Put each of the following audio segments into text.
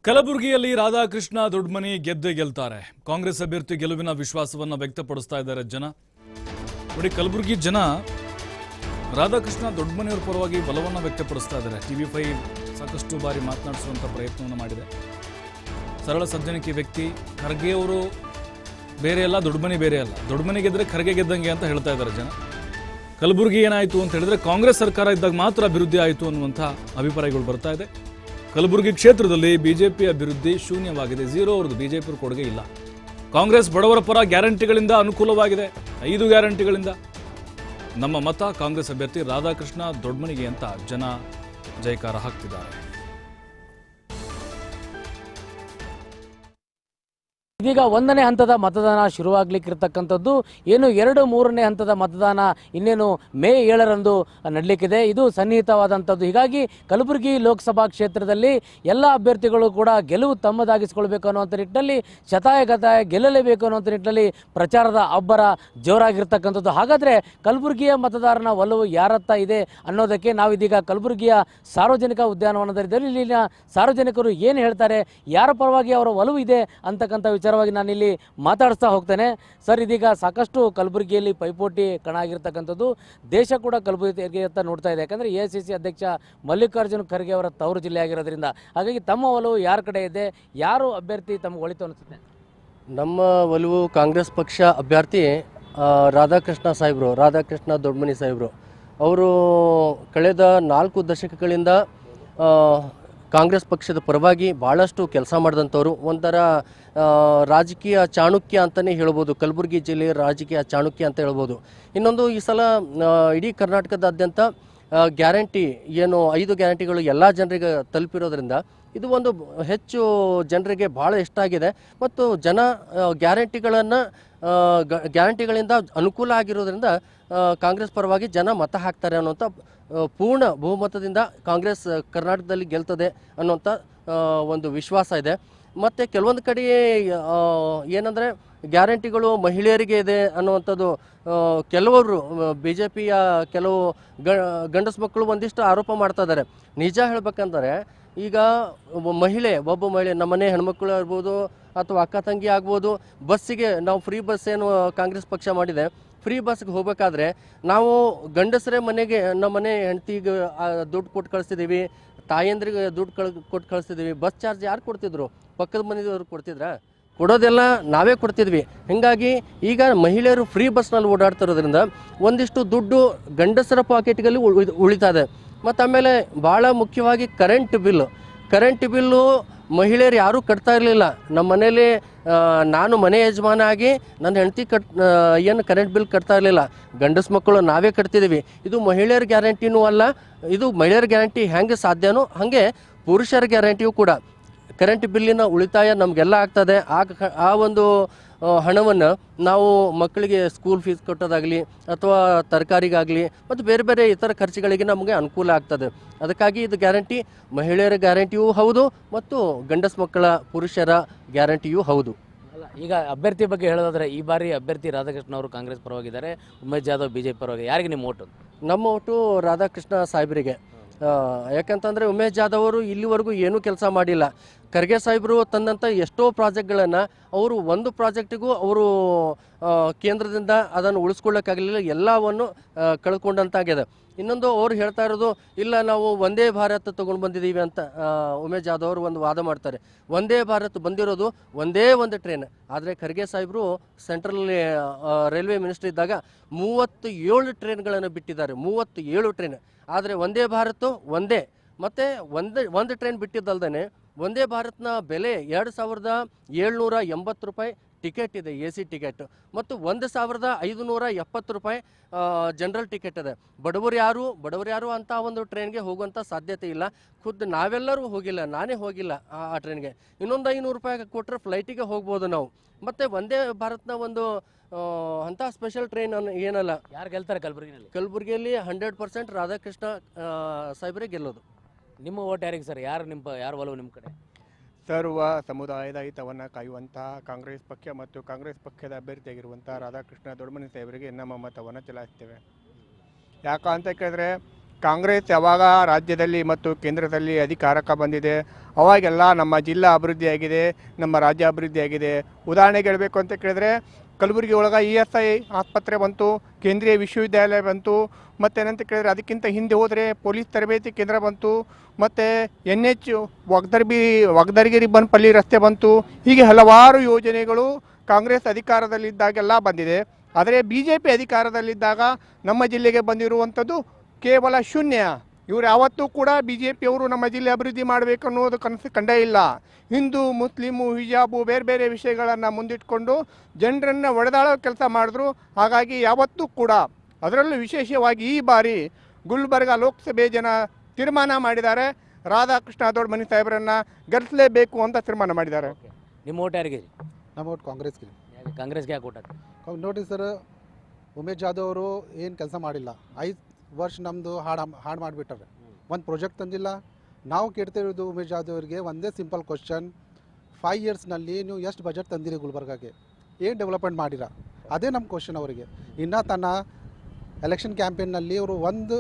ಕಲಬುರಗಿಯಲ್ಲಿ ರಾಧಾಕೃಷ್ಣ ದೊಡ್ಡಮನಿ ಗೆದ್ದೇ ಗೆಲ್ತಾರೆ. ಕಾಂಗ್ರೆಸ್ ಅಭ್ಯರ್ಥಿ ಗೆಲುವಿನ ವಿಶ್ವಾಸವನ್ನು ವ್ಯಕ್ತಪಡಿಸ್ತಾ ಇದ್ದಾರೆ ಜನ. ನೋಡಿ, ಕಲಬುರಗಿ ಜನ ರಾಧಾಕೃಷ್ಣ ದೊಡ್ಡಮನಿಯವರ ಪರವಾಗಿ ಬಲವನ್ನು ವ್ಯಕ್ತಪಡಿಸ್ತಾ ಇದ್ದಾರೆ. TV5 ಸಾಕಷ್ಟು ಬಾರಿ ಮಾತನಾಡಿಸುವಂಥ ಪ್ರಯತ್ನವನ್ನು ಮಾಡಿದೆ. ಸರಳ ಸಜ್ಜನಿಕೆ ವ್ಯಕ್ತಿ. ಖರ್ಗೆ ಅವರು ಬೇರೆ ಅಲ್ಲ, ದೊಡ್ಡಮನಿ ಬೇರೆ ಅಲ್ಲ. ದೊಡ್ಡಮನಿ ಗೆದ್ರೆ ಖರ್ಗೆ ಗೆದ್ದಂಗೆ ಅಂತ ಹೇಳ್ತಾ ಇದ್ದಾರೆ ಜನ. ಕಲಬುರಗಿ ಏನಾಯಿತು ಅಂತ ಹೇಳಿದ್ರೆ ಕಾಂಗ್ರೆಸ್ ಸರ್ಕಾರ ಇದ್ದಾಗ ಮಾತ್ರ ಅಭಿವೃದ್ಧಿ ಆಯಿತು ಅನ್ನುವಂಥ ಅಭಿಪ್ರಾಯಗಳು ಬರ್ತಾ ಇದೆ. ಕಲಬುರಗಿ ಕ್ಷೇತ್ರದಲ್ಲಿ ಬಿಜೆಪಿ ಅಭಿವೃದ್ಧಿ ಶೂನ್ಯವಾಗಿದೆ. ಝೀರೋ. ಅವ್ರದ್ದು ಬಿಜೆಪಿ ಕೊಡುಗೆ ಇಲ್ಲ. ಕಾಂಗ್ರೆಸ್ ಬಡವರ ಪರ ಗ್ಯಾರಂಟಿಗಳಿಂದ ಅನುಕೂಲವಾಗಿದೆ. 5 ಗ್ಯಾರಂಟಿಗಳಿಂದ. ನಮ್ಮ ಮತ ಕಾಂಗ್ರೆಸ್ ಅಭ್ಯರ್ಥಿ ರಾಧಾಕೃಷ್ಣ ದೊಡ್ಡಮನಿಗೆ ಅಂತ ಜನ ಜಯಕಾರ ಹಾಕ್ತಿದ್ದಾರೆ. ಇದೀಗ 1ನೇ ಹಂತದ ಮತದಾನ ಶುರುವಾಗಲಿಕ್ಕಿರ್ತಕ್ಕಂಥದ್ದು. ಏನು 2, 3ನೇ ಹಂತದ ಮತದಾನ ಇನ್ನೇನು ಮೇ 7ರಂದು ನಡೆಯಲಿಕ್ಕಿದೆ. ಇದು ಸನ್ನಿಹಿತವಾದಂಥದ್ದು. ಹೀಗಾಗಿ ಕಲಬುರಗಿ ಲೋಕಸಭಾ ಕ್ಷೇತ್ರದಲ್ಲಿ ಎಲ್ಲ ಅಭ್ಯರ್ಥಿಗಳು ಕೂಡ ಗೆಲುವು ತಮ್ಮದಾಗಿಸಿಕೊಳ್ಬೇಕು ಅನ್ನುವಂಥ ನಿಟ್ಟಿನಲ್ಲಿ ಶತಾಯಗತಾಯ ಗೆಲ್ಲಲೇಬೇಕು ಅನ್ನುವಂಥ ನಿಟ್ಟಿನಲ್ಲಿ ಪ್ರಚಾರದ ಅಬ್ಬರ ಜೋರಾಗಿರ್ತಕ್ಕಂಥದ್ದು. ಹಾಗಾದರೆ ಕಲಬುರಗಿಯ ಮತದಾರನ ಒಲವು ಯಾರತ್ತ ಇದೆ ಅನ್ನೋದಕ್ಕೆ ನಾವಿದೀಗ ಕಲಬುರಗಿಯ ಸಾರ್ವಜನಿಕ ಉದ್ಯಾನವನದಲ್ಲಿ ಇಲ್ಲಿನ ಸಾರ್ವಜನಿಕರು ಏನು ಹೇಳ್ತಾರೆ, ಯಾರ ಪರವಾಗಿ ಅವರ ಒಲವು ಇದೆ ಅಂತಕ್ಕಂಥ ವಿಚಾರವಾಗಿ ನಾನಿಲ್ಲಿ ಮಾತಾಡಿಸ್ತಾ ಹೋಗ್ತೇನೆ. ಸರ್, ಇದೀಗ ಸಾಕಷ್ಟು ಕಲಬುರಗಿಯಲ್ಲಿ ಪೈಪೋಟಿ ಕಣ ಆಗಿರ್ತಕ್ಕಂಥದ್ದು. ದೇಶ ಕೂಡ ಕಲಬುರಗಿ ಅಂತ ನೋಡ್ತಾ ಇದೆ. ಯಾಕಂದರೆ AICC ಅಧ್ಯಕ್ಷ ಮಲ್ಲಿಕಾರ್ಜುನ ಖರ್ಗೆ ಅವರ ತವರು ಜಿಲ್ಲೆ ಆಗಿರೋದ್ರಿಂದ. ಹಾಗಾಗಿ ತಮ್ಮ ಒಲವು ಯಾರ ಕಡೆ ಇದೆ, ಯಾರು ಅಭ್ಯರ್ಥಿ ತಮಗೆ ಒಳಿತು ಅನಿಸುತ್ತೆ? ನಮ್ಮ ಒಲವು ಕಾಂಗ್ರೆಸ್ ಪಕ್ಷ ಅಭ್ಯರ್ಥಿ ರಾಧಾಕೃಷ್ಣ ದೊಡ್ಡಮನಿ ಸಾಹೇಬರು. ಅವರು ಕಳೆದ 4 ದಶಕಗಳಿಂದ ಕಾಂಗ್ರೆಸ್ ಪಕ್ಷದ ಪರವಾಗಿ ಭಾಳಷ್ಟು ಕೆಲಸ ಮಾಡಿದಂಥವ್ರು. ಒಂಥರ ರಾಜಕೀಯ ಚಾಣಕ್ಯ ಅಂತಲೇ ಹೇಳ್ಬೋದು. ಕಲಬುರಗಿ ಜಿಲ್ಲೆಯ ರಾಜಕೀಯ ಚಾಣಕ್ಯ ಅಂತ ಹೇಳ್ಬೋದು. ಇನ್ನೊಂದು, ಈ ಸಲ ಇಡೀ ಕರ್ನಾಟಕದಾದ್ಯಂತ ಗ್ಯಾರಂಟಿ ಏನು 5 ಗ್ಯಾರಂಟಿಗಳು ಎಲ್ಲ ಜನರಿಗೆ ತಲುಪಿರೋದ್ರಿಂದ ಇದು ಒಂದು ಹೆಚ್ಚು ಜನರಿಗೆ ಭಾಳ ಇಷ್ಟ ಆಗಿದೆ. ಮತ್ತು ಜನ ಗ್ಯಾರಂಟಿಗಳಿಂದ ಅನುಕೂಲ ಆಗಿರೋದ್ರಿಂದ ಕಾಂಗ್ರೆಸ್ ಪರವಾಗಿ ಜನ ಮತ ಹಾಕ್ತಾರೆ ಅನ್ನೋಂಥ ಪೂರ್ಣ ಬಹುಮತದಿಂದ ಕಾಂಗ್ರೆಸ್ ಕರ್ನಾಟಕದಲ್ಲಿ ಗೆಲ್ತದೆ ಅನ್ನೋಂಥ ಒಂದು ವಿಶ್ವಾಸ ಇದೆ. ಮತ್ತು ಕೆಲವೊಂದು ಕಡೆ ಏನಂದರೆ ಗ್ಯಾರಂಟಿಗಳು ಮಹಿಳೆಯರಿಗೆ ಇದೆ ಅನ್ನುವಂಥದ್ದು ಕೆಲವರು BJPಯ ಕೆಲವು ಗಂಡಸು ಮಕ್ಕಳು ಒಂದಿಷ್ಟು ಆರೋಪ ಮಾಡ್ತಾ ಇದ್ದಾರೆ. ನಿಜ ಹೇಳ್ಬೇಕಂದ್ರೆ ಈಗ ಒಬ್ಬ ಮಹಿಳೆ ನಮ್ಮನೆ ಹೆಣ್ಮಕ್ಳು ಇರ್ಬೋದು ಅಥವಾ ಅಕ್ಕ ತಂಗಿ ಆಗ್ಬೋದು, ಬಸ್ಸಿಗೆ ನಾವು ಫ್ರೀ ಬಸ್ ಏನು ಕಾಂಗ್ರೆಸ್ ಪಕ್ಷ ಮಾಡಿದೆ, ಫ್ರೀ ಬಸ್ಗೆ ಹೋಗಬೇಕಾದ್ರೆ ನಾವು ಗಂಡಸರೇ ನಮ್ಮನೆ ಹೆಂಡತಿಗೆ ದುಡ್ಡು ಕೊಟ್ಟು ಕಳಿಸ್ತಿದ್ದೀವಿ, ತಾಯಂದ್ರಿಗೆ ದುಡ್ಡು ಕೊಟ್ಟು ಕಳಿಸ್ತಿದ್ದೀವಿ. ಬಸ್ ಚಾರ್ಜ್ ಯಾರು ಕೊಡ್ತಿದ್ರು? ಪಕ್ಕದ ಮನೆಯವರು ಕೊಡ್ತಿದ್ರಾ? ಕೊಡೋದೆಲ್ಲ ನಾವೇ ಕೊಡ್ತಿದ್ವಿ. ಹೀಗಾಗಿ ಈಗ ಮಹಿಳೆಯರು ಫ್ರೀ ಬಸ್ನಲ್ಲಿ ಓಡಾಡ್ತಿರೋದ್ರಿಂದ ಒಂದಿಷ್ಟು ದುಡ್ಡು ಗಂಡಸರ ಪಾಕೆಟ್ಗಳಲ್ಲಿ ಉಳಿತಾ ಇದೆ. ಮತ್ತು ಆಮೇಲೆ ಭಾಳ ಮುಖ್ಯವಾಗಿ ಕರೆಂಟ್ ಬಿಲ್ಲು ಮಹಿಳೆಯರು ಯಾರೂ ಕಟ್ತಾ ಇರಲಿಲ್ಲ. ನಮ್ಮ ಮನೇಲಿ ನಾನು ಮನೆ ಯಜಮಾನ ಆಗಿ ನನ್ನ ಹೆಂಡತಿ ಏನು ಕರೆಂಟ್ ಬಿಲ್ ಕಟ್ತಾ ಇರಲಿಲ್ಲ. ಗಂಡಸು ಮಕ್ಕಳು ನಾವೇ ಕಟ್ತಿದ್ದೀವಿ. ಇದು ಮಹಿಳೆಯರ ಗ್ಯಾರಂಟಿನೂ ಅಲ್ಲ. ಇದು ಮಹಿಳೆಯರ ಗ್ಯಾರಂಟಿ ಹೆಂಗೆ ಸಾಧ್ಯನೋ ಹಾಗೆ ಪುರುಷರ ಗ್ಯಾರಂಟಿಯೂ ಕೂಡ. ಕರೆಂಟ್ ಬಿಲ್ಲಿನ ಉಳಿತಾಯ ನಮಗೆಲ್ಲ ಆಗ್ತದೆ. ಆ ಒಂದು ಹಣವನ್ನು ನಾವು ಮಕ್ಕಳಿಗೆ ಸ್ಕೂಲ್ ಫೀಸ್ ಕಟ್ಟೋದಾಗಲಿ ಅಥವಾ ತರಕಾರಿಗಾಗಲಿ ಮತ್ತು ಬೇರೆ ಬೇರೆ ಇತರ ಖರ್ಚುಗಳಿಗೆ ನಮಗೆ ಅನುಕೂಲ ಆಗ್ತದೆ. ಅದಕ್ಕಾಗಿ ಇದು ಗ್ಯಾರಂಟಿ ಮಹಿಳೆಯರ ಗ್ಯಾರಂಟಿಯೂ ಹೌದು ಮತ್ತು ಗಂಡಸು ಮಕ್ಕಳ ಪುರುಷರ ಗ್ಯಾರಂಟಿಯೂ ಹೌದು. ಈಗ ಅಭ್ಯರ್ಥಿ ಬಗ್ಗೆ ಹೇಳೋದಾದ್ರೆ, ಈ ಬಾರಿ ಅಭ್ಯರ್ಥಿ ರಾಧಾಕೃಷ್ಣ ಅವರು ಕಾಂಗ್ರೆಸ್ ಪರವಾಗಿದ್ದಾರೆ, ಉಮೇಶ್ ಜಾಧವ್ BJP ಪರವಾಗಿ. ಯಾರಿಗೆ ನಿಮ್ಮ ಓಟು? ನಮ್ಮ ಓಟು ರಾಧಾಕೃಷ್ಣ ಸಾಹೇಬರಿಗೆ. ಯಾಕಂತಂದರೆ ಉಮೇಶ್ ಜಾಧವ್ ಅವರು ಇಲ್ಲಿವರೆಗೂ ಏನೂ ಕೆಲಸ ಮಾಡಿಲ್ಲ. ಖರ್ಗೆ ಸಾಹೇಬರು ತಂದಂಥ ಎಷ್ಟೋ ಪ್ರಾಜೆಕ್ಟ್ಗಳನ್ನು ಅವರು ಒಂದು ಪ್ರಾಜೆಕ್ಟಿಗೂ ಅವರು ಕೇಂದ್ರದಿಂದ ಅದನ್ನು ಉಳಿಸ್ಕೊಳ್ಳೋಕ್ಕಾಗಲಿಲ್ಲ. ಎಲ್ಲವನ್ನು ಕಳ್ಕೊಂಡಂತಾಗಿದೆ. ಇನ್ನೊಂದು, ಅವ್ರು ಹೇಳ್ತಾ ಇರೋದು ಇಲ್ಲ ನಾವು ವಂದೇ ಭಾರತ್ ತೊಗೊಂಡು ಬಂದಿದ್ದೀವಿ ಅಂತ ಉಮೇಶ್ ಜಾಧವ್ ಅವರು ಒಂದು ವಾದ ಮಾಡ್ತಾರೆ. ವಂದೇ ಭಾರತ್ ಬಂದಿರೋದು ಒಂದೇ ಒಂದು ಟ್ರೈನ್. ಆದರೆ ಖರ್ಗೆ ಸಾಹೇಬರು ಸೆಂಟ್ರಲ್ ರೈಲ್ವೆ ಮಿನಿಸ್ಟರ್ ಇದ್ದಾಗ 37 ಟ್ರೈನ್ಗಳನ್ನು ಬಿಟ್ಟಿದ್ದಾರೆ. 37 ಟ್ರೈನ್. ಆದರೆ ವಂದೇ ಭಾರತ್ ಒಂದೇ. ಮತ್ತು ಒಂದು ಟ್ರೈನ್ ಬಿಟ್ಟಿದ್ದಲ್ದೇ ವಂದೇ ಭಾರತ್ನ ಬೆಲೆ 2780 ರೂಪಾಯಿ ಟಿಕೆಟ್ ಇದೆ, AC ಟಿಕೆಟ್. ಮತ್ತು 1570 ರೂಪಾಯಿ ಜನರಲ್ ಟಿಕೆಟ್ ಇದೆ. ಬಡವರು ಯಾರು ಅಂತ ಒಂದು ಟ್ರೈನ್ಗೆ ಹೋಗುವಂಥ ಸಾಧ್ಯತೆ ಇಲ್ಲ. ಖುದ್ದು ನಾವೆಲ್ಲರೂ ಹೋಗಿಲ್ಲ, ನಾನೇ ಹೋಗಿಲ್ಲ ಆ ಟ್ರೈನ್ಗೆ. ಇನ್ನೊಂದು 500 ರೂಪಾಯಿ ಕೊಟ್ಟರೆ ಫ್ಲೈಟಿಗೆ ಹೋಗ್ಬೋದು ನಾವು. ಮತ್ತು ವಂದೇ ಭಾರತ್ನ ಒಂದು ಅಂಥ ಸ್ಪೆಷಲ್ ಟ್ರೈನ್ ಏನಲ್ಲ. ಯಾರು ಗೆಲ್ತಾರೆ ಕಲಬುರಗಿಯಲ್ಲಿ 100% ರಾಧಾಕೃಷ್ಣ ಸಾಹೇಬರೇ ಗೆಲ್ಲೋದು. ನಿಮ್ಮ ಓಟ್ ಯಾರಿಗೆ ಸರ್? ಯಾರು ಒಲವು ನಿಮ್ಮ ಕಡೆ? ಸರ್ವ ಸಮುದಾಯದ ಹಿತವನ್ನು ಕಾಯುವಂತಹ ಕಾಂಗ್ರೆಸ್ ಪಕ್ಷ ಮತ್ತು ಕಾಂಗ್ರೆಸ್ ಪಕ್ಷದ ಅಭ್ಯರ್ಥಿಯಾಗಿರುವಂಥ ರಾಧಾಕೃಷ್ಣ ದೊಡ್ಡಮನಿ ಸಾಹೇಬರಿಗೆ ನಮ್ಮ ಮತವನ್ನು ಚಲಾಯಿಸ್ತೇವೆ. ಯಾಕಂತ ಕೇಳಿದ್ರೆ ಕಾಂಗ್ರೆಸ್ ಯಾವಾಗ ರಾಜ್ಯದಲ್ಲಿ ಮತ್ತು ಕೇಂದ್ರದಲ್ಲಿ ಅಧಿಕಾರಕ್ಕೆ ಬಂದಿದೆ ಅವಾಗೆಲ್ಲ ನಮ್ಮ ಜಿಲ್ಲಾ ಅಭಿವೃದ್ಧಿಯಾಗಿದೆ, ನಮ್ಮ ರಾಜ್ಯ ಅಭಿವೃದ್ಧಿಯಾಗಿದೆ. ಉದಾಹರಣೆಗೆ ಹೇಳಬೇಕು ಅಂತ ಕೇಳಿದ್ರೆ ಕಲಬುರಗಿ ಒಳಗೆ ESI ಆಸ್ಪತ್ರೆ ಬಂತು, ಕೇಂದ್ರೀಯ ವಿಶ್ವವಿದ್ಯಾಲಯ ಬಂತು, ಮತ್ತೇನಂತ ಕೇಳಿದ್ರೆ ಅದಕ್ಕಿಂತ ಹಿಂದೆ ಹೋದರೆ ಪೊಲೀಸ್ ತರಬೇತಿ ಕೇಂದ್ರ ಬಂತು, ಮತ್ತು NH ವಗ್ದರ್ಗಿರಿ ಬನ್ಪಲ್ಲಿ ರಸ್ತೆ ಬಂತು. ಹೀಗೆ ಹಲವಾರು ಯೋಜನೆಗಳು ಕಾಂಗ್ರೆಸ್ ಅಧಿಕಾರದಲ್ಲಿದ್ದಾಗೆಲ್ಲ ಬಂದಿದೆ. ಆದರೆ BJP ಅಧಿಕಾರದಲ್ಲಿದ್ದಾಗ ನಮ್ಮ ಜಿಲ್ಲೆಗೆ ಬಂದಿರುವಂಥದ್ದು ಕೇವಲ ಶೂನ್ಯ. ಇವರು ಯಾವತ್ತೂ ಕೂಡ BJPಯವರು ನಮ್ಮ ಜಿಲ್ಲೆ ಅಭಿವೃದ್ಧಿ ಮಾಡಬೇಕು ಅನ್ನೋದು ಕನಸು ಕಂಡೇ ಇಲ್ಲ. ಹಿಂದೂ, ಮುಸ್ಲಿಮು, ಹಿಜಾಬು ಬೇರೆ ಬೇರೆ ವಿಷಯಗಳನ್ನು ಮುಂದಿಟ್ಕೊಂಡು ಜನರನ್ನು ಒಡೆದಾಳೋ ಕೆಲಸ ಮಾಡಿದ್ರು. ಹಾಗಾಗಿ ಯಾವತ್ತೂ ಕೂಡ ಅದರಲ್ಲೂ ವಿಶೇಷವಾಗಿ ಈ ಬಾರಿ ಗುಲ್ಬರ್ಗ ಲೋಕಸಭೆ ಜನ ತೀರ್ಮಾನ ಮಾಡಿದ್ದಾರೆ, ರಾಧಾಕೃಷ್ಣ ದೊಡ್ಡಮನಿ ಸಾಹೇಬರನ್ನು ಗೆಲ್ಲಿಸಲೇಬೇಕು ಅಂತ ತೀರ್ಮಾನ ಮಾಡಿದ್ದಾರೆ. ನಿಮ್ಮ ಓಟ್ ಯಾರಿಗೆ? ನಮ್ಮ ಒಟ್ಟು ಕಾಂಗ್ರೆಸ್ಗೆ. ಕಾಂಗ್ರೆಸ್ಗೆ ಯಾಕೆ ಓಟ್ ಹಾಕ್ತೀರಿ? ನೋಡಿ ಸರ್, ಉಮೇಶ್ ಜಾಧವ್ ಅವರು ಏನು ಕೆಲಸ ಮಾಡಿಲ್ಲ. 5 ವರ್ಷ ನಮ್ಮದು ಹಾಡು ಮಾಡಿಬಿಟ್ಟಾರೆ. ಒಂದು ಪ್ರಾಜೆಕ್ಟ್ ತಂದಿಲ್ಲ. ನಾವು ಕೇಳ್ತಿರೋದು ಉಮೇಶ್ ಜಾಧವ್ ಅವರಿಗೆ ಒಂದೇ ಸಿಂಪಲ್ ಕ್ವಶನ್, 5 ಇಯರ್ಸ್ನಲ್ಲಿ ನೀವು ಎಷ್ಟು ಬಜೆಟ್ ತಂದಿರಿ ಗುಲ್ಬರ್ಗಾಗೆ, ಏನು ಡೆವಲಪ್ಮೆಂಟ್ ಮಾಡಿರ? ಅದೇ ನಮ್ಮ ಕ್ವಶನ್ ಅವರಿಗೆ. ಇನ್ನೂ ತನ್ನ ಎಲೆಕ್ಷನ್ ಕ್ಯಾಂಪೇನ್ನಲ್ಲಿ ಅವರು ಒಂದು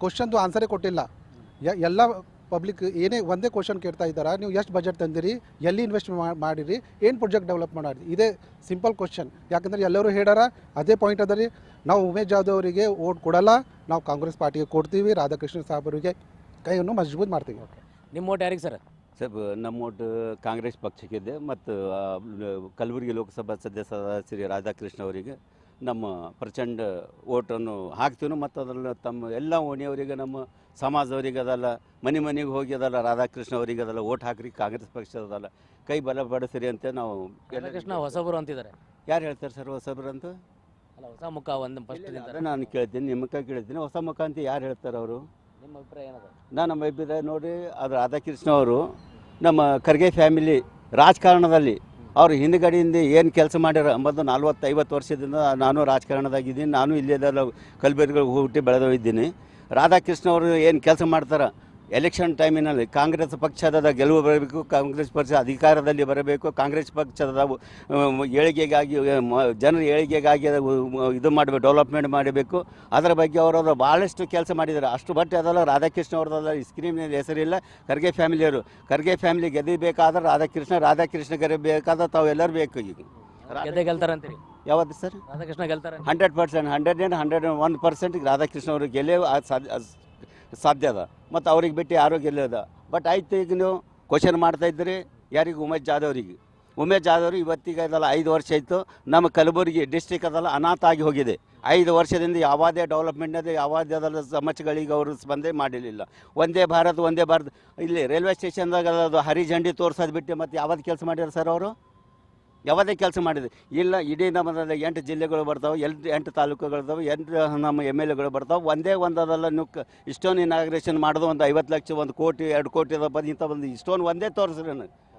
ಕ್ವಶನ್ದು ಆನ್ಸರೇ ಕೊಟ್ಟಿಲ್ಲ. ಎಲ್ಲ ಪಬ್ಲಿಕ್ ಏನೇ ಒಂದೇ ಕ್ವಶನ್ ಕೇಳ್ತಾ ಇದ್ದಾರೆ, ನೀವು ಎಷ್ಟು ಬಜೆಟ್ ತಂದಿರಿ, ಎಲ್ಲಿ ಇನ್ವೆಸ್ಟ್ ಮಾಡಿರಿ, ಏನು ಪ್ರಾಜೆಕ್ಟ್ ಡೆವಲಪ್ ಮಾಡಿರಿ, ಇದೇ ಸಿಂಪಲ್ ಕ್ವಶನ್. ಯಾಕಂದರೆ ಎಲ್ಲರೂ ಹೇಳಾರ ಅದೇ ಪಾಯಿಂಟ್ ಅದ ರೀ. ನಾವು ಉಮೇಶ್ ಜಾಧವ್ ಅವರಿಗೆ ಓಟ್ ಕೊಡಲ್ಲ, ನಾವು ಕಾಂಗ್ರೆಸ್ ಪಾರ್ಟಿಗೆ ಕೊಡ್ತೀವಿ, ರಾಧಾಕೃಷ್ಣ ಸಾಹೇಬ್ ಅವರಿಗೆ ಕೈಯನ್ನು ಮಜಬೂತ್ ಮಾಡ್ತೀವಿ. ನಿಮ್ಮ ಓಟ್ ಯಾರಿಗೆ ಸರ್? ಸರ್ ನಮ್ಮ ಓಟ್ ಕಾಂಗ್ರೆಸ್ ಪಕ್ಷಕ್ಕಿದೆ ಮತ್ತು ಕಲಬುರಗಿ ಲೋಕಸಭಾ ಸದಸ್ಯರಾದ ಶ್ರೀ ರಾಧಾಕೃಷ್ಣ ಅವರಿಗೆ ನಮ್ಮ ಪ್ರಚಂಡ ಓಟನ್ನು ಹಾಕ್ತೀವಿ. ಮತ್ತು ಅದರಲ್ಲಿ ತಮ್ಮ ಎಲ್ಲ ಓಣಿಯವರಿಗೆ, ನಮ್ಮ ಸಮಾಜದವರಿಗೆ ಅದಲ್ಲ, ಮನೆಗೆ ಹೋಗಿ ಅದಲ್ಲ, ರಾಧಾಕೃಷ್ಣ ಅವರಿಗೆ ಅದಲ್ಲ ಓಟ್ ಹಾಕ್ರಿ, ಕಾಂಗ್ರೆಸ್ ಪಕ್ಷದಲ್ಲ, ಕೈ ಬಲಪಡಿಸಿರಿ ಅಂತ ನಾವು. ರಾಧಾಕೃಷ್ಣ ಹೊಸಬರು ಅಂತಿದ್ದಾರೆ. ಯಾರು ಹೇಳ್ತಾರೆ ಸರ್ ಹೊಸಬ್ರು ಅಂತ? ಅಲ್ಲ, ಹೊಸ ಮುಖ ಒಂದು ಫಸ್ಟ್ ನಾನು ಕೇಳ್ತೀನಿ, ನಿಮ್ಮ ಕೈ ಕೇಳ್ತೀನಿ, ಹೊಸ ಮುಖ ಅಂತ ಯಾರು ಹೇಳ್ತಾರೆ ಅವರು? ನಿಮ್ಮ ಅಭಿಪ್ರಾಯ ಏನದ? ನಮ್ಮ ಅಭಿಪ್ರಾಯ ನೋಡಿ, ಅದು ರಾಧಾಕೃಷ್ಣ ಅವರು ನಮ್ಮ ಖರ್ಗೆ ಫ್ಯಾಮಿಲಿ ರಾಜಕಾರಣದಲ್ಲಿ ಅವರು ಹಿಂದುಗಡೆಯಿಂದ ಏನು ಕೆಲಸ ಮಾಡ್ಯಾರ ಅಂಬದು 40-50 ವರ್ಷದಿಂದ ನಾನು ರಾಜಕಾರಣದಾಗಿದ್ದೀನಿ. ನಾನು ಇಲ್ಲೇ ಕಲಬುರಗಿಗೆ ಹುಟ್ಟಿ ಬೆಳೆದಿದ್ದೀನಿ. ರಾಧಾಕೃಷ್ಣ ಅವರು ಏನು ಕೆಲಸ ಮಾಡ್ತಾರೆ ಎಲೆಕ್ಷನ್ ಟೈಮಿನಲ್ಲಿ, ಕಾಂಗ್ರೆಸ್ ಪಕ್ಷದ ಗೆಲುವು ಬರಬೇಕು, ಕಾಂಗ್ರೆಸ್ ಪಕ್ಷ ಅಧಿಕಾರದಲ್ಲಿ ಬರಬೇಕು, ಕಾಂಗ್ರೆಸ್ ಪಕ್ಷದ ಏಳಿಗೆಗಾಗಿ, ಜನರ ಏಳಿಗೆಗಾಗಿ ಇದು ಮಾಡಬೇಕು, ಡೆವಲಪ್ಮೆಂಟ್ ಮಾಡಬೇಕು. ಅದರ ಬಗ್ಗೆ ಅವರು ಭಾಳಷ್ಟು ಕೆಲಸ ಮಾಡಿದ್ದಾರೆ. ಅಷ್ಟು ಬಟ್ಟೆ ಅದಲ್ಲ ರಾಧಾಕೃಷ್ಣ ಅವ್ರದ್ದಲ್ಲ, ಸ್ಕ್ರೀಮ್ನಲ್ಲಿ ಹೆಸರಿಲ್ಲ. ಖರ್ಗೆ ಫ್ಯಾಮಿಲಿಯವರು, ಖರ್ಗೆ ಫ್ಯಾಮಿಲಿ ಗೆದಿಬೇಕಾದ್ರೆ ರಾಧಾಕೃಷ್ಣ ಗೆಲ್ಲಬೇಕಾದ್ರೆ ತಾವು ಎಲ್ಲರೂ ಬೇಕು. ಈಗ ಗೆಲ್ತಾರೆ ಅಂತೀರಿ? ಯಾವುದು ಸರ್? ರಾಧಾಕೃಷ್ಣ ಗೆಲ್ತಾರೆ? 100%, 101% ರಾಧಾಕೃಷ್ಣ ಅವರು ಸಾಧ್ಯ ಅದ. ಮತ್ತು ಅವ್ರಿಗೆ ಬಿಟ್ಟು ಯಾರೂ ಗೆಲ್ಲೋದ. ಬಟ್ ಆಯ್ತು, ಈಗ ನೀವು ಕ್ವಶನ್ ಮಾಡ್ತಾಯಿದ್ರಿ ಯಾರಿಗೆ? ಉಮೇಶ್ ಜಾಧವ್ ಇವತ್ತಿಗೆ ಅದಲ್ಲ 5 ವರ್ಷ ಆಯಿತು. ನಮ್ಮ ಕಲಬುರಗಿ ಡಿಸ್ಟಿಕ್ ಅದಲ್ಲ ಅನಾಥ ಆಗಿ ಹೋಗಿದೆ. 5 ವರ್ಷದಿಂದ ಯಾವುದೇ ಡೆವಲಪ್ಮೆಂಟ್ ಯಾವುದೇ ಅದಲ್ಲ ಸಮಸ್ಯೆಗಳಿಗೆ ಅವರು ಸ್ಪಂದನೆ ಮಾಡಿರಲಿಲ್ಲ. ಒಂದೇ ಭಾರತ್ ಇಲ್ಲಿ ರೈಲ್ವೆ ಸ್ಟೇಷನ್ದಾಗ ಅದು ಹರಿ ಝಂಡಿ ತೋರಿಸೋದು ಬಿಟ್ಟು ಮತ್ತು ಯಾವ್ದು ಕೆಲಸ ಮಾಡ್ಯಾರ ಸರ್ ಅವರು? ಯಾವುದೇ ಕೆಲಸ ಮಾಡಿದೆ ಇಲ್ಲ. ಇಡೀ ನಮ್ಮದಲ್ಲಿ 8 ಜಿಲ್ಲೆಗಳು ಬರ್ತಾವೆ, 8 ತಾಲೂಕುಗಳಿದಾವೆ, 8 ನಮ್ಮ MLAಗಳು ಬರ್ತಾವೆ. ಒಂದೇ ಒಂದದಲ್ಲ ನೀವು ಇಷ್ಟೊಂದು ಇನಾಗ್ರೇಷನ್ ಮಾಡೋದು ಒಂದು 50 ಲಕ್ಷ, 1 ಕೋಟಿ 2 ಕೋಟಿ ಇಂಥ ಒಂದು ಇಷ್ಟೊಂದು ಒಂದೇ ತೋರಿಸ್ರಿ.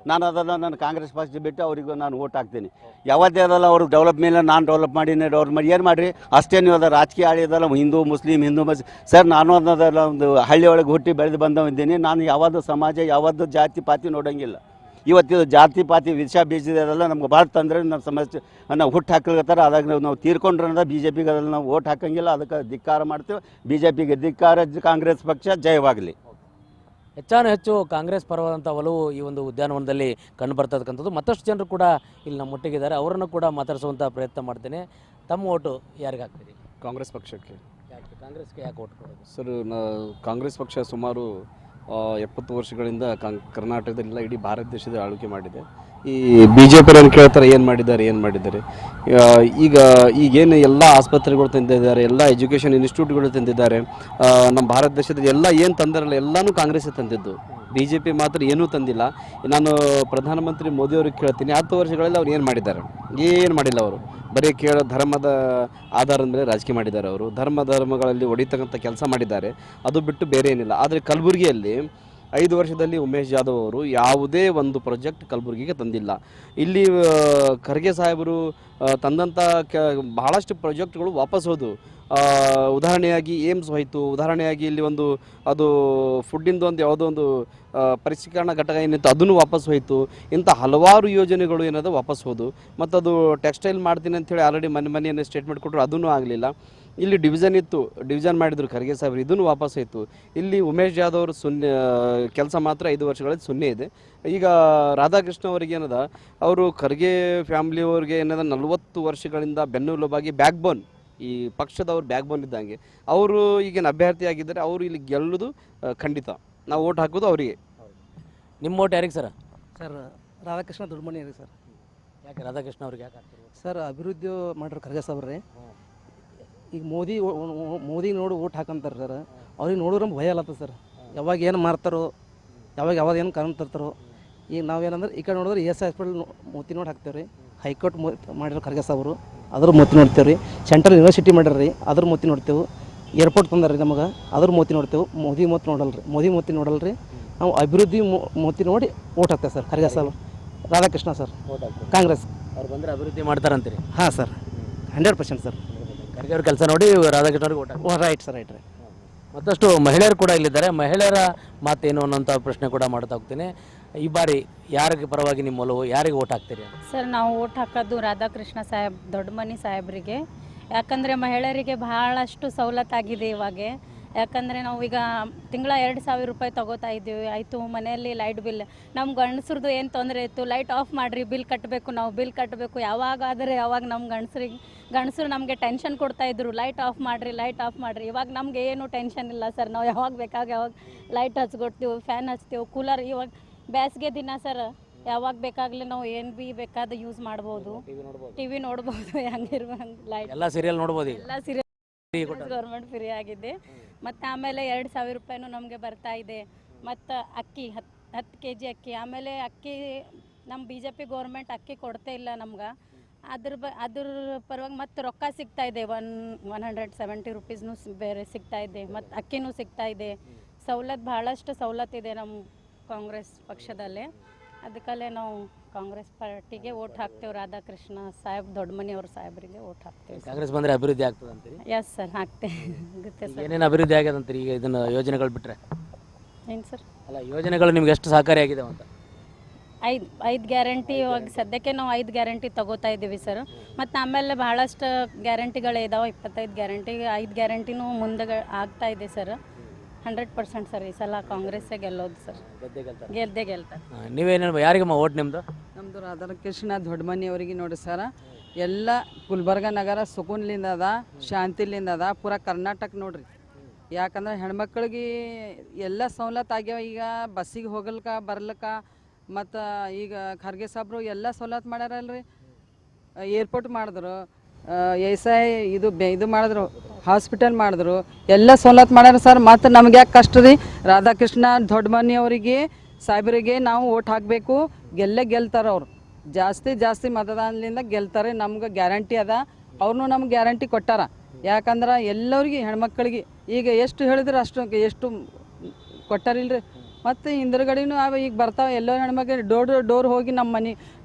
ನಾನು ಅದನ್ನು ನಾನು ಕಾಂಗ್ರೆಸ್ ಪಕ್ಷ ಬಿಟ್ಟು ಅವರಿಗೂ ನಾನು ಓಟ್ ಹಾಕ್ತೀನಿ. ಯಾವುದೇ ಅದಲ್ಲ ಅವರು ಡೆವಲಪ್ ಮೇಲೆ ನಾನು ಡೆವಲಪ್ ಮಾಡಿ ಏನು ಮಾಡಿರಿ ಅಷ್ಟೇ. ನೀವು ಅದ ರಾಜಕೀಯ ಆಳಿದಲ್ಲ ಹಿಂದೂ ಮುಸ್ಲಿಂ ಸರ್, ನಾನು ಅದಲ್ಲ ಒಂದು ಹಳ್ಳಿಯೊಳಗೆ ಹುಟ್ಟಿ ಬೆಳೆದು ಬಂದವಿದ್ದೀನಿ. ನಾನು ಯಾವುದು ಸಮಾಜ ಯಾವುದು ಜಾತಿ ಪಾತಿ ನೋಡೋಂಗಿಲ್ಲ. ಇವತ್ತಿದು ಜಾತಿ ಪಾತಿ ವಿಷ ಬೀಜದಲ್ಲ ನಮ್ಗೆ ಭಾಳ ತಂದರೆ ನಮ್ಮ ಸಮಸ್ಯೆ ನಾವು ಹುಟ್ಟು ಹಾಕ್ಲಿಕತ್ತಾರೆ. ಅದಾಗ ನಾವು ತೀರ್ಕೊಂಡ್ರೆ BJPಗೆ ಅದನ್ನು ನಾವು ಓಟ್ ಹಾಕೋಂಗಿಲ್ಲ. ಅದಕ್ಕೆ ಧಿಕ್ಕಾರ ಮಾಡ್ತೀವಿ. BJPಗೆ ಧಿಕ್ಕಾರ, ಕಾಂಗ್ರೆಸ್ ಪಕ್ಷ ಜಯವಾಗಲಿ. ಹೆಚ್ಚು ಕಾಂಗ್ರೆಸ್ ಪರವಾದಂಥ ಒಲವು ಈ ಒಂದು ಉದ್ಯಾನವನದಲ್ಲಿ ಕಂಡು ಬರ್ತಕ್ಕಂಥದ್ದು. ಮತ್ತಷ್ಟು ಜನರು ಕೂಡ ಇಲ್ಲಿ ನಮ್ಮೊಟ್ಟಿಗಿದ್ದಾರೆ, ಅವರನ್ನು ಕೂಡ ಮಾತಾಡಿಸುವಂಥ ಪ್ರಯತ್ನ ಮಾಡ್ತೇನೆ. ತಮ್ಮ ಓಟು ಯಾರಿಗೆ ಹಾಕ್ತೀರಿ? ಕಾಂಗ್ರೆಸ್ ಪಕ್ಷಕ್ಕೆ. ಯಾಕೆ ಕಾಂಗ್ರೆಸ್ಗೆ ಯಾಕೆ ಓಟ್ ಕೊಡೋದು ಸರ್? ಕಾಂಗ್ರೆಸ್ ಪಕ್ಷ ಸುಮಾರು 70 ವರ್ಷಗಳಿಂದ ಕರ್ನಾಟಕದಲ್ಲ ಇಡೀ ಭಾರತ ದೇಶದ ಆಳ್ವಿಕೆ ಮಾಡಿದೆ. ಈ BJP ಕೇಳ್ತಾರೆ ಏನು ಮಾಡಿದ್ದಾರೆ ಈಗೇನು ಎಲ್ಲ ಆಸ್ಪತ್ರೆಗಳು ತಂದಿದ್ದಾರೆ, ಎಲ್ಲ ಎಜುಕೇಷನ್ ಇನ್ಸ್ಟಿಟ್ಯೂಟ್ಗಳು ತಂದಿದ್ದಾರೆ. ನಮ್ಮ ಭಾರತ ದೇಶದಲ್ಲಿ ಎಲ್ಲ ಏನು ತಂದಿರಲ್ಲ ಎಲ್ಲನೂ ಕಾಂಗ್ರೆಸ್ಸೇ ತಂದಿದ್ದು. BJP ಮಾತ್ರ ಏನೂ ತಂದಿಲ್ಲ. ನಾನು ಪ್ರಧಾನಮಂತ್ರಿ ಮೋದಿಯವ್ರಿಗೆ ಕೇಳ್ತೀನಿ, 10 ವರ್ಷಗಳಲ್ಲಿ ಅವ್ರು ಏನು ಮಾಡಿದ್ದಾರೆ? ಏನು ಮಾಡಿಲ್ಲ. ಅವರು ಬರೀ ಧರ್ಮದ ಆಧಾರದ ಮೇಲೆ ರಾಜಕೀಯ ಮಾಡಿದ್ದಾರೆ. ಅವರು ಧರ್ಮಗಳಲ್ಲಿ ಹೊಡಿತಕ್ಕಂಥ ಕೆಲಸ ಮಾಡಿದ್ದಾರೆ, ಅದು ಬಿಟ್ಟು ಬೇರೆ ಏನಿಲ್ಲ. ಆದರೆ ಕಲಬುರಗಿಯಲ್ಲಿ 5 ವರ್ಷದಲ್ಲಿ ಉಮೇಶ್ ಜಾಧವ್ ಅವರು ಯಾವುದೇ ಒಂದು ಪ್ರಾಜೆಕ್ಟ್ ಕಲಬುರಗಿಗೆ ತಂದಿಲ್ಲ. ಇಲ್ಲಿ ಖರ್ಗೆ ಸಾಹೇಬರು ತಂದಂಥ ಬಹಳಷ್ಟು ಪ್ರಾಜೆಕ್ಟ್ಗಳು ವಾಪಸ್ ಹೋದು. ಉದಾಹರಣೆಯಾಗಿ ಏಮ್ಸ್ ಹೋಯಿತು, ಉದಾಹರಣೆಯಾಗಿ ಇಲ್ಲಿ ಅದು ಫುಡ್ಡಿಂದು ಒಂದು ಯಾವುದೋ ಒಂದು ಪರಿಷ್ಕರಣ ಘಟಕ ಏನಿತ್ತು ಅದನ್ನು ವಾಪಸ್ ಹೋಯಿತು. ಇಂಥ ಹಲವಾರು ಯೋಜನೆಗಳು ಏನಾದರೂ ವಾಪಸ್ ಹೋದು. ಮತ್ತು ಅದು ಟೆಕ್ಸ್ಟೈಲ್ ಮಾಡ್ತೀನಿ ಅಂಥೇಳಿ ಆಲ್ರೆಡಿ ಮನೆ ಸ್ಟೇಟ್ಮೆಂಟ್ ಕೊಟ್ಟರು, ಅದೂ ಆಗಲಿಲ್ಲ. ಇಲ್ಲಿ ಡಿವಿಷನ್ ಇತ್ತು, ಡಿವಿಷನ್ ಮಾಡಿದ್ರು ಖರ್ಗೆ ಸಾಹೇಬ್ರು, ಇದನ್ನು ವಾಪಸ್ ಇತ್ತು. ಇಲ್ಲಿ ಉಮೇಶ್ ಜಾಧವ್ ಅವರು ಕೆಲಸ ಮಾತ್ರ 5 ವರ್ಷಗಳಲ್ಲಿ 0 ಇದೆ. ಈಗ ರಾಧಾಕೃಷ್ಣ ಅವರಿಗೆ ಏನದ, ಅವರು ಖರ್ಗೆ ಫ್ಯಾಮಿಲಿಯವ್ರಿಗೆ ಏನದ 40 ವರ್ಷಗಳಿಂದ ಬೆನ್ನೆಲುಬಾಗಿ ಬ್ಯಾಕ್ ಬೋನ್, ಈ ಪಕ್ಷದವ್ರು ಬ್ಯಾಕ್ ಬೋನ್ ಇದ್ದಂಗೆ ಅವರು ಈಗಿನ ಅಭ್ಯರ್ಥಿ ಆಗಿದ್ದಾರೆ. ಅವರು ಇಲ್ಲಿ ಗೆಲ್ಲೋದು ಖಂಡಿತ. ನಾವು ಓಟ್ ಹಾಕೋದು ಅವರಿಗೆ. ನಿಮ್ಮ ಓಟ್ ಯಾರಿಗೆ ಸರ್? ಸರ್ ರಾಧಾಕೃಷ್ಣ ದೊಡ್ಡಮನಿ ರೀ ಸರ್. ಯಾಕೆ ರಾಧಾಕೃಷ್ಣ ಅವ್ರಿಗೆ ಯಾಕೆ ಹಾಕ್ತೀರಿ? ಸರ್ ಅಭಿವೃದ್ಧಿ ಮಾಡ್ರಿ ಖರ್ಗೆ ಸಾಬ್ರಿ. ಈಗ ಮೋದಿ ನೋಡಿ ಓಟ್ ಹಾಕಂತಾರೆ ಸರ್. ಅವ್ರಿಗೆ ನೋಡಿದ್ರೆ ಭಯ ಅಲ್ಲತ್ತ ಸರ್. ಯಾವಾಗ ಏನು ಮಾಡ್ತಾರೋ, ಯಾವಾಗ ಏನು ಕಾನೂನು ತರ್ತಾರೋ. ಈಗ ನಾವೇನಂದ್ರೆ ಈ ಕಡೆ ನೋಡಿದ್ರೆ ESI ಹಾಸ್ಪಿಟಲ್ ಮೋತಿ ನೋಡಿ ಹಾಕ್ತೇವೆ ರೀ. ಹೈಕೋರ್ಟ್ ಮಾಡಿರೋ ಖರ್ಗೆ ಸಾಬ್ರು, ಅದ್ರ ಮೋತಿ ನೋಡ್ತೇವೆ ರೀ. ಸೆಂಟ್ರಲ್ ಯೂನಿವರ್ಸಿಟಿ ಮಾಡ್ಯಾರ, ಅದ್ರ ಮೋತಿ ನೋಡ್ತೇವೆ. ಏರ್ಪೋರ್ಟ್ ತಂದಾರ ರೀ ನಮಗೆ, ಅದ್ರ ಮೋತಿ ನೋಡ್ತೇವೆ. ಮೋದಿ ಮೋತಿ ನೋಡಲ್ರಿ. ನಾವು ಅಭಿವೃದ್ಧಿ ಮೋತಿ ನೋಡಿ ಓಟ್ ಹಾಕ್ತೇವೆ ಸರ್. ಖರ್ಗೆ ಸಾಬ್, ರಾಧಾಕೃಷ್ಣ ಸರ್, ಕಾಂಗ್ರೆಸ್. ಅವ್ರು ಬಂದರೆ ಅಭಿವೃದ್ಧಿ ಮಾಡ್ತಾರಂತೀರಿ? ಹಾಂ ಸರ್, 100% ಸರ್. ಖರ್ಗೆ ಅವ್ರ ಕೆಲಸ ನೋಡಿ ರಾಧಾಕೃಷ್ಣ ಅವ್ರಿಗೆ ಓಟ್ ಹಾಕಿ. Right sir, right. ಮತ್ತಷ್ಟು ಮಹಿಳೆಯರು ಕೂಡ ಇಲ್ಲಿದ್ದಾರೆ. ಮಹಿಳೆಯರ ಮಾತೇನು ಅನ್ನೋಂಥ ಪ್ರಶ್ನೆ ಕೂಡ ಮಾಡ್ತಾ ಹೋಗ್ತೀನಿ. ಈ ಬಾರಿ ಯಾರಿಗೆ ಪರವಾಗಿ ನಿಮ್ಮ ಒಲವು, ಯಾರಿಗೆ ಓಟ್ ಹಾಕ್ತೀರಿ? ಸರ್ ನಾವು ಓಟ್ ಹಾಕೋದು ರಾಧಾಕೃಷ್ಣ ಸಾಹೇಬ್ ದೊಡ್ಡಮನಿ ಸಾಹೇಬ್ರಿಗೆ. ಯಾಕಂದರೆ ಮಹಿಳೆಯರಿಗೆ ಬಹಳಷ್ಟು ಸವಲತ್ತಾಗಿದೆ ಇವಾಗ. ಯಾಕಂದರೆ ನಾವು ಈಗ ತಿಂಗಳ 2,000 ರೂಪಾಯಿ ತೊಗೋತಾ ಇದ್ದೀವಿ. ಆಯಿತು, ಮನೆಯಲ್ಲಿ ಲೈಟ್ ಬಿಲ್ ನಮ್ಮ ಗಂಡಸ್ರದ್ದು ಏನು ತೊಂದರೆ ಇತ್ತು, ಲೈಟ್ ಆಫ್ ಮಾಡಿರಿ, ಬಿಲ್ ಕಟ್ಟಬೇಕು, ನಾವು ಬಿಲ್ ಕಟ್ಟಬೇಕು. ಯಾವಾಗಾದರೆ ಯಾವಾಗ ನಮ್ಮ ಗಂಡಸರು ನಮಗೆ ಟೆನ್ಷನ್ ಕೊಡ್ತಾಯಿದ್ರು, ಲೈಟ್ ಆಫ್ ಮಾಡಿರಿ. ಇವಾಗ ನಮಗೆ ಏನು ಟೆನ್ಷನ್ ಇಲ್ಲ ಸರ್. ನಾವು ಯಾವಾಗ ಯಾವಾಗ ಲೈಟ್ ಹಚ್ಕೊಡ್ತೀವಿ, ಫ್ಯಾನ್ ಹಚ್ತೀವಿ, ಕೂಲರ್. ಇವಾಗ ಬೇಸಿಗೆ ದಿನ ಸರ್, ಯಾವಾಗ ಬೇಕಾಗಲಿ ನಾವು ಏನು ಭೀ ಬೇಕಾದ ಯೂಸ್ ಮಾಡ್ಬೋದು. TV ನೋಡ್ಬೋದು, ಹೆಂಗಿರುವ ಹಂಗೆ ಲೈಟ್ ಎಲ್ಲ ಸೀರಿಯಲ್ ನೋಡ್ಬೋದು. ಈಗ ಎಲ್ಲ ಸೀರಿಯಲ್ ಗೌರ್ಮೆಂಟ್ ಫ್ರೀ ಆಗಿದೆ. ಮತ್ತು ಆಮೇಲೆ 2,000 ರೂಪಾಯಿನೂ ನಮಗೆ ಬರ್ತಾ ಇದೆ. ಮತ್ತು ಅಕ್ಕಿ 10 kg ಅಕ್ಕಿ. ಆಮೇಲೆ ಅಕ್ಕಿ ನಮ್ಮ BJP ಗೌರ್ಮೆಂಟ್ ಅಕ್ಕಿ ಕೊಡ್ತೇ ಇಲ್ಲ ನಮ್ಗೆ. ಅದ್ರ ಪರವಾಗಿ ಮತ್ತು ರೊಕ್ಕ ಸಿಗ್ತಾ ಇದೆ. 170 ರುಪೀಸ್ನೂ ಬೇರೆ ಸಿಗ್ತಾ ಇದೆ. ಮತ್ತು ಅಕ್ಕಿನೂ ಸಿಗ್ತಾ ಇದೆ. ಭಾಳಷ್ಟು ಸವಲತ್ತಿದೆ ನಮ್ಮ ಕಾಂಗ್ರೆಸ್ ಪಕ್ಷದಲ್ಲೇ. ಅದಕ್ಕಲ್ಲೇ ನಾವು ಕಾಂಗ್ರೆಸ್ ಪಾರ್ಟಿಗೆ ಓಟ್ ಹಾಕ್ತೇವೆ. ರಾಧಾಕೃಷ್ಣ ಸಾಹೇಬ್ ದೊಡ್ಡಮನಿ ಅವ್ರ ಸಾಹೇಬರಿಗೆ ಓಟ್ ಹಾಕ್ತೇವೆ. ಕಾಂಗ್ರೆಸ್ ಬಂದರೆ ಅಭಿವೃದ್ಧಿ ಆಗ್ತದೆ ಅಂತೀರಿ? ಎಸ್ ಸರ್, ಆಗುತ್ತೆ ಸರ್. ಏನೇನು ಅಭಿವೃದ್ಧಿ ಆಗ್ಯದ ಅಂತೀರಿ ಈಗ ಇದನ್ನು ಯೋಜನೆಗಳು ಬಿಟ್ಟರೆ? ಏನು ಸರ್? ಅಲ್ಲ, ಯೋಜನೆಗಳು ನಿಮ್ಗೆ ಎಷ್ಟು ಸಹಕಾರಿಯಾಗಿದೆ ಅಂತ? 5 ಗ್ಯಾರಂಟಿ. ಇವಾಗ ಸದ್ಯಕ್ಕೆ ನಾವು 5 ಗ್ಯಾರಂಟಿ ತಗೋತಾ ಇದ್ದೀವಿ ಸರ್. ಮತ್ತು ಆಮೇಲೆ ಭಾಳಷ್ಟು ಗ್ಯಾರಂಟಿಗಳೇ ಇದಾವೆ. 25 ಗ್ಯಾರಂಟಿ, 5 ಗ್ಯಾರಂಟಿನೂ ಮುಂದೆ ಆಗ್ತಾ ಇದೆ ಸರ್. 100% ಸರ್. ಈ ಸಲ ಕಾಂಗ್ರೆಸ್ಸೇ ಗೆಲ್ಲೋದು ಸರ್. ಗೆದ್ದೇ ಗೆಲ್ತಾರೆ. ನೀವೇನು ಯಾರಿಗಮ್ಮ ಓಟ್ ನಿಮ್ಮದು? ನಮ್ಮದು ರಾಧಾಕೃಷ್ಣ ದೊಡ್ಡಮನಿ ಅವರಿಗೆ ನೋಡಿ ಸರ್. ಎಲ್ಲ ಗುಲ್ಬರ್ಗ ನಗರ ಸುಕೂನ್ಲಿಂದ ಅದ, ಶಾಂತಿಲಿಂದ ಅದ, ಪೂರಾ ಕರ್ನಾಟಕ ನೋಡ್ರಿ. ಯಾಕಂದ್ರೆ ಹೆಣ್ಮಕ್ಳಿಗೆ ಎಲ್ಲ ಸವಲತ್ತು ಆಗ್ಯಾವ. ಈಗ ಬಸ್ಸಿಗೆ ಹೋಗ್ಲಿಕ್ಕೆ ಬರ್ಲಿಕ್ಕೆ. ಮತ್ತು ಈಗ ಖರ್ಗೆ ಸಾಬ್ರು ಎಲ್ಲ ಸವಲತ್ತು ಮಾಡ್ಯಾರಲ್ರಿ. ಏರ್ಪೋರ್ಟ್ ಮಾಡಿದ್ರು, ESI ಇದು ಮಾಡಿದ್ರು, ಹಾಸ್ಪಿಟಲ್ ಮಾಡಿದ್ರು, ಎಲ್ಲ ಸವಲತ್ತು ಮಾಡ್ಯಾರ ಸರ್. ಮತ್ತು ನಮ್ಗೆ ಯಾಕೆ ಕಷ್ಟ ರೀ? ರಾಧಾಕೃಷ್ಣ ದೊಡ್ಡಮನಿ ಅವರಿಗೆ ಸಾಹೇಬರಿಗೆ ನಾವು ಓಟ್ ಹಾಕಬೇಕು. ಗೆಲ್ತಾರೆ ಅವರು. ಜಾಸ್ತಿ ಮತದಾನದಿಂದ ಗೆಲ್ತಾರೆ. ನಮ್ಗೆ ಗ್ಯಾರಂಟಿ ಅದ. ಅವ್ರನ್ನೂ ನಮ್ಗೆ ಗ್ಯಾರಂಟಿ ಕೊಟ್ಟಾರ. ಯಾಕಂದ್ರೆ ಎಲ್ಲರಿಗೆ ಹೆಣ್ಮಕ್ಳಿಗೆ ಈಗ ಎಷ್ಟು ಹೇಳಿದ್ರೆ ಎಷ್ಟು ಕೊಟ್ಟಾರಿಲ್ರಿ. ಮತ್ತು ಹಿಂದ್ಗಡೆನೂ ಈಗ ಬರ್ತಾವೆ ಎಲ್ಲೋ ಹೆಣ್ಮಕ್ಳಿಗೆ ಡೋರ್ ಹೋಗಿ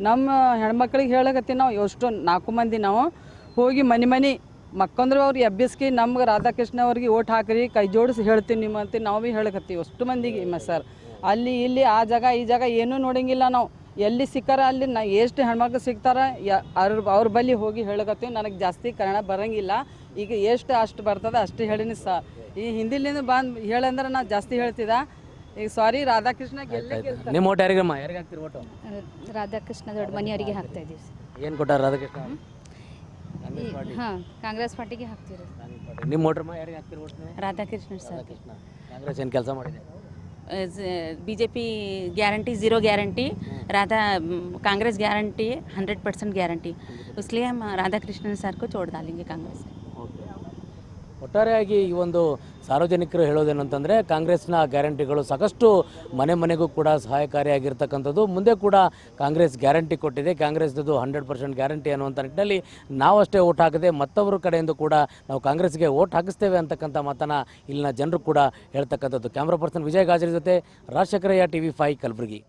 ನಮ್ಮ ಹೆಣ್ಮಕ್ಳಿಗೆ ಹೇಳಕತ್ತೀವಿ ನಾವು. ಎಷ್ಟು 4 ಮಂದಿ ನಾವು ಹೋಗಿ ಮನೆ ಮಕ್ಕಂದ್ರೆ ಅವ್ರು ಎಬ್ಬಿಸ್ಕಿ ನಮ್ಗೆ ರಾಧಾಕೃಷ್ಣ ಅವ್ರಿಗೆ ಓಟ್ ಹಾಕ್ರಿ, ಕೈ ಜೋಡಿಸಿ ಹೇಳ್ತೀನಿ ನಿಮ್ಮ ಅಂತ ನಾವು ಭೀ ಹೇಳಕತ್ತೀವಿ ಅಷ್ಟು ಮಂದಿಗೆ. ಸರ್ ಅಲ್ಲಿ ಇಲ್ಲಿ ಆ ಜಾಗ ಈ ಜಾಗ ಏನೂ ನೋಡಂಗಿಲ್ಲ ನಾವು. ಎಲ್ಲಿ ಸಿಕ್ಕಾರ ಅಲ್ಲಿ ಎಷ್ಟು ಹೆಣ್ಮಕ್ಳು ಸಿಗ್ತಾರ ಅವ್ರ ಬಳಿ ಹೋಗಿ ಹೇಳಕತ್ತೀವಿ. ನನಗೆ ಜಾಸ್ತಿ ಕನ್ನಡ ಬರೋಂಗಿಲ್ಲ. ಈಗ ಅಷ್ಟು ಬರ್ತದೆ ಅಷ್ಟು ಹೇಳಿನಿ ಸರ್. ಈ ಹಿಂದಿಲಿಂದ ಬಂದು ಹೇಳಂದ್ರೆ ನಾನು ಜಾಸ್ತಿ ಹೇಳ್ತಿದ್ದ. ಈಗ ಸಾರಿ, ರಾಧಾಕೃಷ್ಣ ಗೆಲ್ತಾರೆ. ನಿಮ್ಮ ಓಟ್ ಯಾರಿಗಮ್ಮ? ಯಾರಿಗೆ ಹಾಕ್ತೀರಿ ಓಟು? ರಾಧಾಕೃಷ್ಣ ದೊಡ್ಡಮನಿ ಅವರಿಗೆ ಹಾಕ್ತಾ ಇದ್ದೀವಿ. ಏನು ಕೊಟ್ಟಾರ ರಾಧಾಕೃಷ್ಣ? ಹಾಂ, ಕಾಂಗ್ರೆಸ್ ಪಾರ್ಟಿಗೆ ಹಾಕ್ತೀರಿ. ನಿಮ್ಮ ಓಟ್ರಮ್ಮ ಯಾರಿಗೆ ಹಾಕ್ತೀರಿ ಓಟ್? ರಾಧಾಕೃಷ್ಣ ಸರ್. ಕಾಂಗ್ರೆಸ್ ಏನು ಕೆಲಸ ಮಾಡಿದೆ? BJP guarantee 0 guarantee, Congress guarantee 100% guarantee. इसलिए हम राधा कृष्णन सर को छोड़ डालेंगे कांग्रेस. ಒಟ್ಟಾರೆಯಾಗಿ ಈ ಒಂದು ಸಾರ್ವಜನಿಕರು ಹೇಳೋದೇನಂತಂದರೆ ಕಾಂಗ್ರೆಸ್ನ ಗ್ಯಾರಂಟಿಗಳು ಸಾಕಷ್ಟು ಮನೆಗೂ ಕೂಡ ಸಹಾಯಕಾರಿಯಾಗಿರ್ತಕ್ಕಂಥದ್ದು. ಮುಂದೆ ಕೂಡ ಕಾಂಗ್ರೆಸ್ ಗ್ಯಾರಂಟಿ ಕೊಟ್ಟಿದೆ. ಕಾಂಗ್ರೆಸ್ದು 100% ಗ್ಯಾರಂಟಿ ಅನ್ನುವಂಥ ನಿಟ್ಟಿನಲ್ಲಿ ನಾವಷ್ಟೇ ಓಟ್ ಹಾಕದೆ ಮತ್ತೊಬ್ಬರ ಕಡೆಯಿಂದ ಕೂಡ ನಾವು ಕಾಂಗ್ರೆಸ್ಗೆ ಓಟ್ ಹಾಕಿಸ್ತೇವೆ ಅಂತಕ್ಕಂಥ ಮಾತನ್ನು ಇಲ್ಲಿನ ಜನರು ಕೂಡ ಹೇಳ್ತಕ್ಕಂಥದ್ದು. ಕ್ಯಾಮ್ರಾ ಪರ್ಸನ್ ವಿಜಯ್ ಗಾಜರಿ ಜೊತೆ ರಾಜಶೇಖರಯ್ಯ, TV5 ಕಲಬುರಗಿ.